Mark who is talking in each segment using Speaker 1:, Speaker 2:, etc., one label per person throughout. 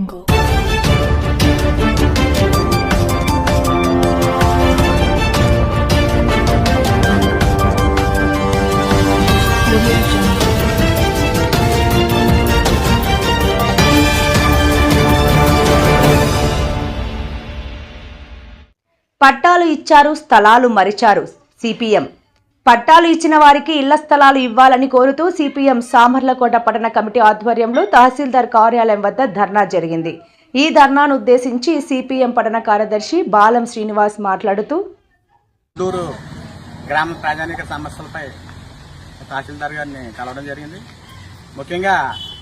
Speaker 1: Jungle. Audio Jungle.
Speaker 2: పట్టాలు ఇచ్చారు, స్థలాలు మరిచారు. సిపిఎం పట్టాలు ఇచ్చిన వారికి ఇళ్ల స్థలాలు ఇవ్వాలని కోరుతూ సిపిఎం సామర్లకోట పట్టణ కమిటీ ఆధ్వర్యంలో తహసీల్దార్ కార్యాలయం వద్ద ధర్నా జరిగింది. ఈ ధర్నాను ఉద్దేశించి సిపిఎం పట్టణ కార్యదర్శి బాలం శ్రీనివాస్ మాట్లాడుతూ
Speaker 3: ఉండూరు గ్రామ ప్రజానిక సమస్యలపై తహసీల్దార్ గారిని కలవడం జరిగింది. ముఖ్యంగా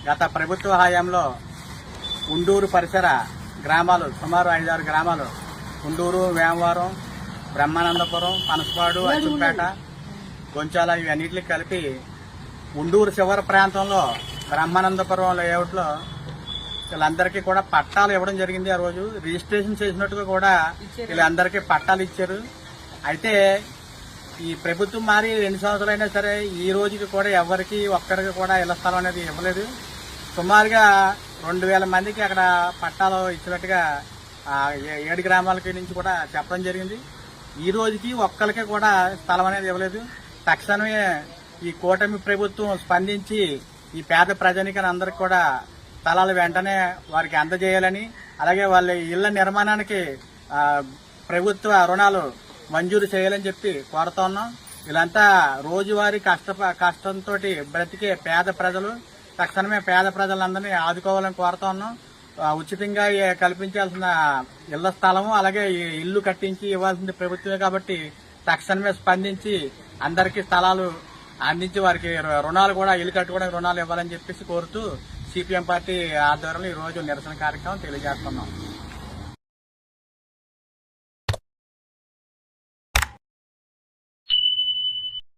Speaker 3: గత ప్రభుత్వ హయాంలో ఉండూరు పరిసర గ్రామాలు సుమారు 5-6 గ్రామాలు ఉండూరు, వేమవరం, బ్రహ్మానందపురం, పనసపాడు, అచ్చంపేట, గొంచాల ఇవన్నిటికి కలిపి ఉండూరు చివరి ప్రాంతంలో బ్రహ్మానందపురం లేఅవుట్లో వీళ్ళందరికీ కూడా పట్టాలు ఇవ్వడం జరిగింది. ఆ రోజు రిజిస్ట్రేషన్ చేసినట్టుగా కూడా వీళ్ళందరికీ పట్టాలు ఇచ్చారు. అయితే ఈ ప్రభుత్వం మారి 2 సంవత్సరాలైనా సరే ఈ రోజుకి కూడా ఎవరికి ఒక్కరికి కూడా ఇళ్ల స్థలం అనేది ఇవ్వలేదు. సుమారుగా 2000 మందికి అక్కడ పట్టాలు ఇచ్చినట్టుగా 7 గ్రామాలకి నుంచి కూడా చెప్పడం జరిగింది. ఈ రోజుకి ఒక్కరికి కూడా స్థలం అనేది ఇవ్వలేదు. తక్షణమే ఈ కూటమి ప్రభుత్వం స్పందించి ఈ పేద ప్రజానికాన్ని అందరికి కూడా స్థలాలు వెంటనే వారికి అందజేయాలని, అలాగే వాళ్ళ ఇళ్ల నిర్మాణానికి ప్రభుత్వ రుణాలు మంజూరు చేయాలని చెప్పి కోరుతా ఉన్నాం. వీళ్ళంతా రోజువారీ కష్టంతో బ్రతికే పేద ప్రజలు. తక్షణమే పేద ప్రజలందరినీ ఆదుకోవాలని కోరుతా ఉన్నాం. ఉచితంగా కల్పించాల్సిన ఇళ్ల స్థలము అలాగే ఇల్లు కట్టించి ఇవ్వాల్సింది ప్రభుత్వమే కాబట్టి తక్షణమే స్పందించి అందరికీ స్థలాలు అందించి వారికి రుణాలు కూడా ఇల్లు కట్టుకోవడానికి రుణాలు ఇవ్వాలని చెప్పేసి కోరుతూ సిపిఎం పార్టీ ఆధ్వర్యంలో ఈ రోజు నిరసన కార్యక్రమం తెలియజేస్తున్నాం.